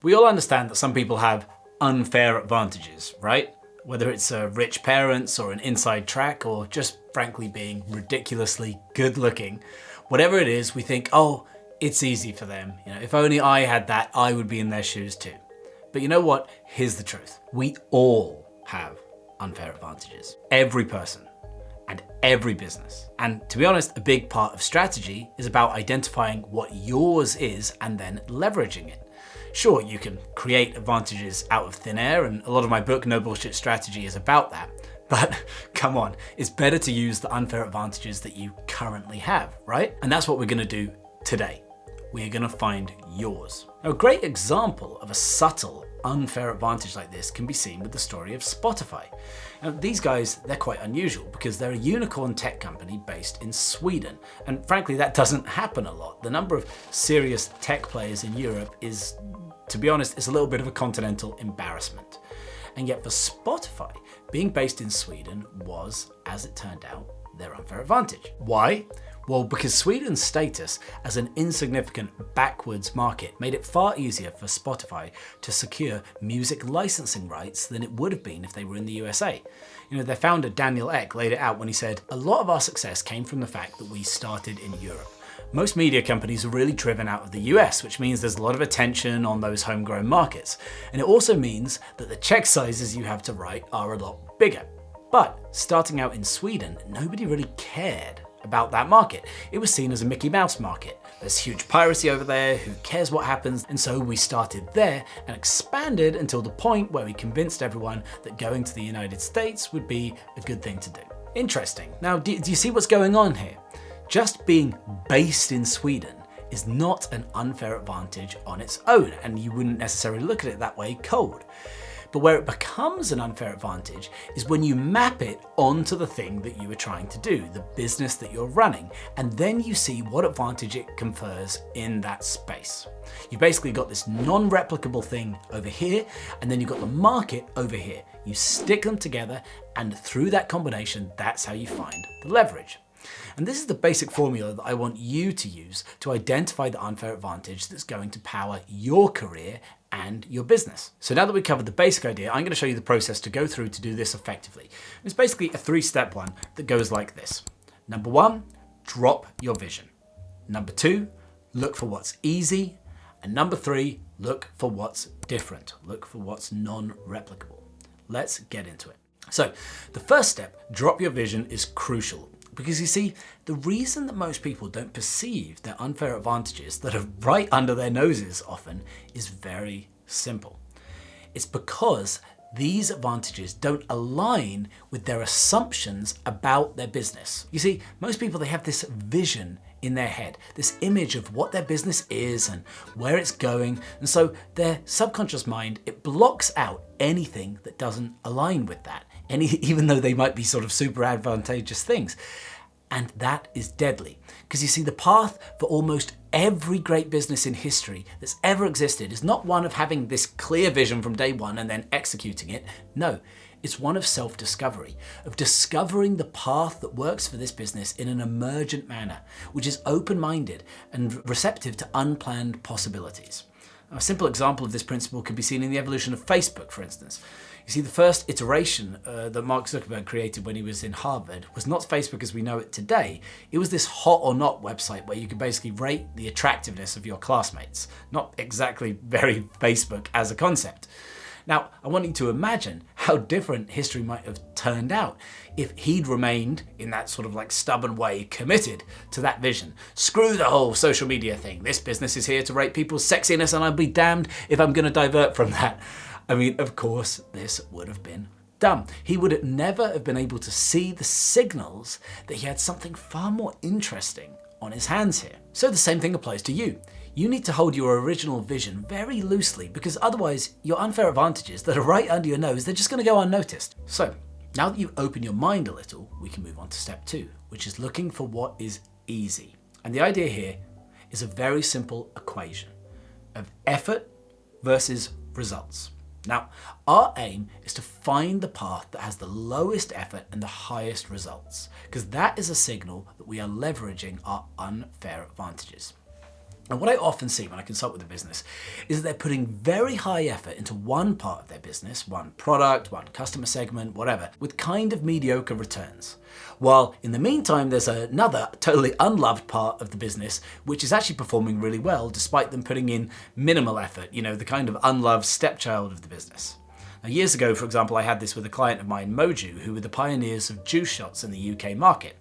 We all understand that some people have unfair advantages, right? Whether it's rich parents or an inside track or just frankly being ridiculously good looking, whatever it is, we think, oh, it's easy for them. If only I had that, I would be in their shoes too. But you know what? Here's the truth. We all have unfair advantages. Every person and every business. And to be honest, a big part of strategy is about identifying what yours is and then leveraging it. Sure, you can create advantages out of thin air, and a lot of my book, No Bullshit Strategy, is about that. But come on, it's better to use the unfair advantages that you currently have, right? And that's what we're gonna do today. We're gonna find yours. Now, a great example of a subtle unfair advantage like this can be seen with the story of Spotify. Now, these guys, they're quite unusual because they're a unicorn tech company based in Sweden. And frankly, that doesn't happen a lot. The number of serious tech players in Europe is, to be honest, it's a little bit of a continental embarrassment. And yet for Spotify, being based in Sweden was, as it turned out, their unfair advantage. Why? Well, because Sweden's status as an insignificant backwards market made it far easier for Spotify to secure music licensing rights than it would have been if they were in the USA. Their founder Daniel Ek laid it out when he said, "A lot of our success came from the fact that we started in Europe. Most media companies are really driven out of the US, which means there's a lot of attention on those homegrown markets. And it also means that the check sizes you have to write are a lot bigger." But starting out in Sweden, nobody really cared about that market. It was seen as a Mickey Mouse market. There's huge piracy over there, who cares what happens? And so we started there and expanded until the point where we convinced everyone that going to the United States would be a good thing to do. Interesting. Now, do you see what's going on here? Just being based in Sweden is not an unfair advantage on its own, and you wouldn't necessarily look at it that way cold. But where it becomes an unfair advantage is when you map it onto the thing that you were trying to do, the business that you're running, and then you see what advantage it confers in that space. You've basically got this non-replicable thing over here, and then you've got the market over here. You stick them together, and through that combination, that's how you find the leverage. And this is the basic formula that I want you to use to identify the unfair advantage that's going to power your career and your business. So now that we've covered the basic idea, I'm going to show you the process to go through to do this effectively. It's basically a 3-step one that goes like this. Number 1, drop your vision. Number 2, look for what's easy. And number 3, look for what's different. Look for what's non-replicable. Let's get into it. So the first step, drop your vision, is crucial. Because you see, the reason that most people don't perceive their unfair advantages that are right under their noses often is very simple. It's because these advantages don't align with their assumptions about their business. You see, most people, they have this vision in their head, this image of what their business is and where it's going. And so their subconscious mind, it blocks out anything that doesn't align with that, even though they might be sort of super advantageous things. And that is deadly. Because you see, the path for almost every great business in history that's ever existed is not one of having this clear vision from day one and then executing it. No, it's one of self-discovery, of discovering the path that works for this business in an emergent manner, which is open-minded and receptive to unplanned possibilities. A simple example of this principle can be seen in the evolution of Facebook, for instance. You see, the first iteration that Mark Zuckerberg created when he was in Harvard was not Facebook as we know it today. It was this hot or not website where you could basically rate the attractiveness of your classmates. Not exactly very Facebook as a concept. Now, I want you to imagine how different history might have turned out if he'd remained, in that sort of like stubborn way, committed to that vision. Screw the whole social media thing. This business is here to rate people's sexiness, and I'll be damned if I'm going to divert from that. I mean, of course, this would have been dumb. He would never have been able to see the signals that he had something far more interesting on his hands here. So the same thing applies to you. You need to hold your original vision very loosely, because otherwise your unfair advantages that are right under your nose, they're just going to go unnoticed. So now that you've opened your mind a little, we can move on to step 2, which is looking for what is easy. And the idea here is a very simple equation of effort versus results. Now, our aim is to find the path that has the lowest effort and the highest results, because that is a signal that we are leveraging our unfair advantages. And what I often see when I consult with a business is that they're putting very high effort into one part of their business, one product, one customer segment, whatever, with kind of mediocre returns. While in the meantime, there's another totally unloved part of the business, which is actually performing really well, despite them putting in minimal effort, the kind of unloved stepchild of the business. Now, years ago, for example, I had this with a client of mine, Moju, who were the pioneers of juice shots in the UK market.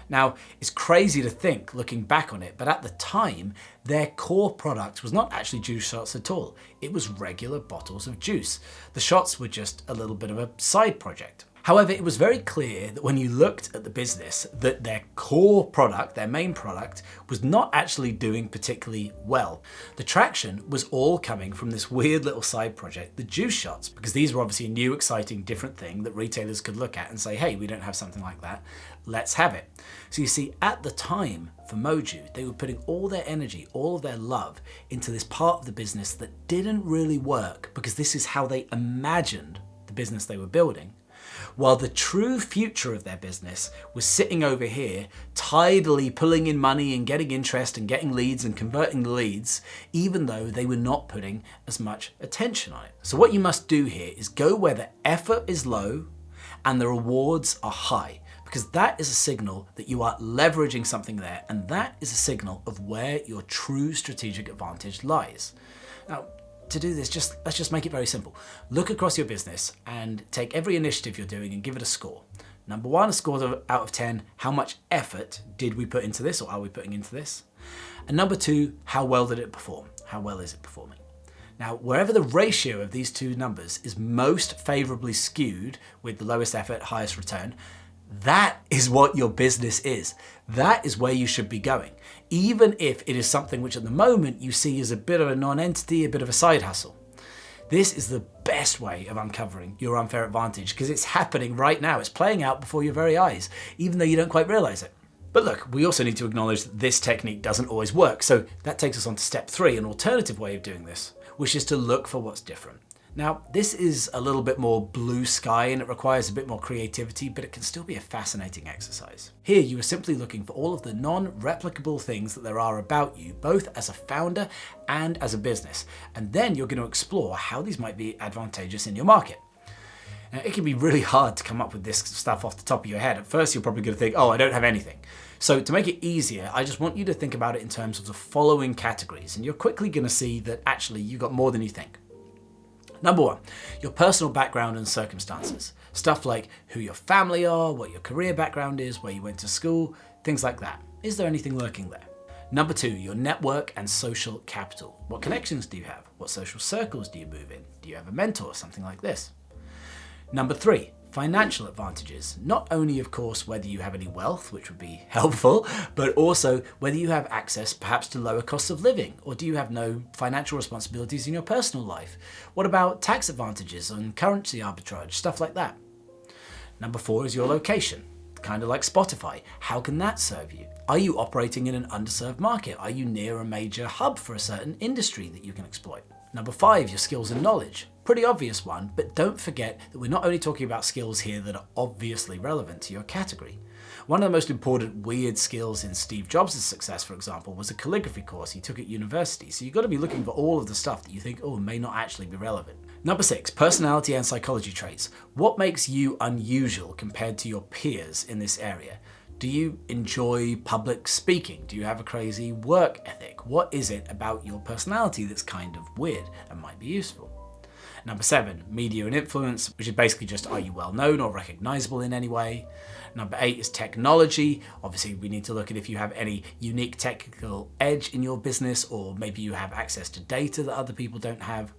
Now, it's crazy to think, looking back on it, but at the time, their core product was not actually juice shots at all. It was regular bottles of juice. The shots were just a little bit of a side project. However, it was very clear that when you looked at the business, that their core product, their main product, was not actually doing particularly well. The traction was all coming from this weird little side project, the juice shots, because these were obviously a new, exciting, different thing that retailers could look at and say, hey, we don't have something like that, let's have it. So you see, at the time for Moju, they were putting all their energy, all of their love into this part of the business that didn't really work because this is how they imagined the business they were building. While the true future of their business was sitting over here, tidily pulling in money and getting interest and getting leads and converting the leads, even though they were not putting as much attention on it. So what you must do here is go where the effort is low and the rewards are high, because that is a signal that you are leveraging something there, and that is a signal of where your true strategic advantage lies. Now, to do this, let's just make it very simple. Look across your business and take every initiative you're doing and give it a score. Number 1, a score out of 10, how much effort did we put into this, or are we putting into this? And number 2, how well did it perform? How well is it performing? Now, wherever the ratio of these two numbers is most favorably skewed with the lowest effort, highest return, that is what your business is. That is where you should be going, even if it is something which at the moment you see as a bit of a non-entity, a bit of a side hustle. This is the best way of uncovering your unfair advantage because it's happening right now. It's playing out before your very eyes, even though you don't quite realize it. But look, we also need to acknowledge that this technique doesn't always work. So that takes us on to step 3, an alternative way of doing this, which is to look for what's different. Now, this is a little bit more blue sky and it requires a bit more creativity, but it can still be a fascinating exercise. Here, you are simply looking for all of the non-replicable things that there are about you, both as a founder and as a business. And then you're going to explore how these might be advantageous in your market. Now, it can be really hard to come up with this stuff off the top of your head. At first, you're probably going to think, oh, I don't have anything. So to make it easier, I just want you to think about it in terms of the following categories. And you're quickly going to see that actually you've got more than you think. Number 1, your personal background and circumstances. Stuff like who your family are, what your career background is, where you went to school, things like that. Is there anything lurking there? Number 2, your network and social capital. What connections do you have? What social circles do you move in? Do you have a mentor, something like this? Number 3, financial advantages. Not only, of course, whether you have any wealth, which would be helpful, but also whether you have access perhaps to lower costs of living, or do you have no financial responsibilities in your personal life? What about tax advantages and currency arbitrage, stuff like that? Number 4 is your location, kind of like Spotify. How can that serve you? Are you operating in an underserved market? Are you near a major hub for a certain industry that you can exploit? Number 5, your skills and knowledge. Pretty obvious one, but don't forget that we're not only talking about skills here that are obviously relevant to your category. One of the most important weird skills in Steve Jobs' success, for example, was a calligraphy course he took at university. So you've got to be looking for all of the stuff that you think, oh, may not actually be relevant. Number 6, personality and psychology traits. What makes you unusual compared to your peers in this area? Do you enjoy public speaking? Do you have a crazy work ethic? What is it about your personality that's kind of weird and might be useful? Number 7, media and influence, which is basically just, are you well known or recognizable in any way? Number 8 is technology. Obviously, we need to look at if you have any unique technical edge in your business, or maybe you have access to data that other people don't have.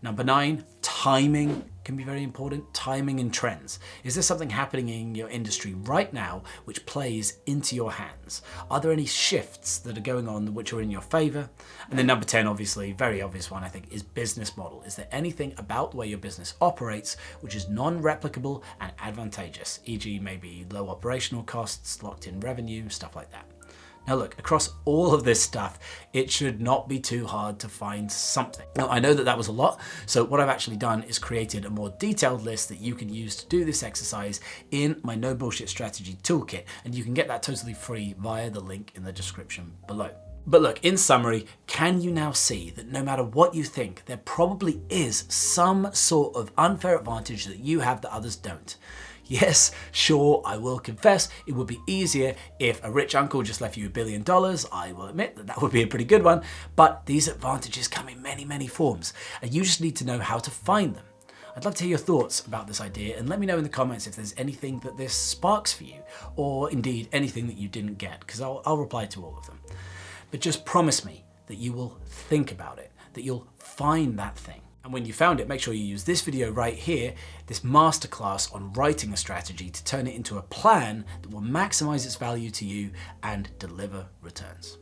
Number 9, timing can be very important. Timing and trends. Is there something happening in your industry right now which plays into your hands? Are there any shifts that are going on which are in your favor? And then number 10, obviously, very obvious one, I think, is business model. Is there anything about the way your business operates which is non-replicable and advantageous, e.g. maybe low operational costs, locked-in revenue, stuff like that? Now look, across all of this stuff, it should not be too hard to find something. Now I know that was a lot, so what I've actually done is created a more detailed list that you can use to do this exercise in my No Bullshit Strategy toolkit, and you can get that totally free via the link in the description below. But look, in summary, can you now see that no matter what you think, there probably is some sort of unfair advantage that you have that others don't? Yes, sure, I will confess, it would be easier if a rich uncle just left you $1 billion. I will admit that that would be a pretty good one, but these advantages come in many, many forms, and you just need to know how to find them. I'd love to hear your thoughts about this idea, and let me know in the comments if there's anything that this sparks for you, or indeed anything that you didn't get, because I'll reply to all of them. But just promise me that you will think about it, that you'll find that thing. And when you found it, make sure you use this video right here, this masterclass on writing a strategy to turn it into a plan that will maximize its value to you and deliver returns.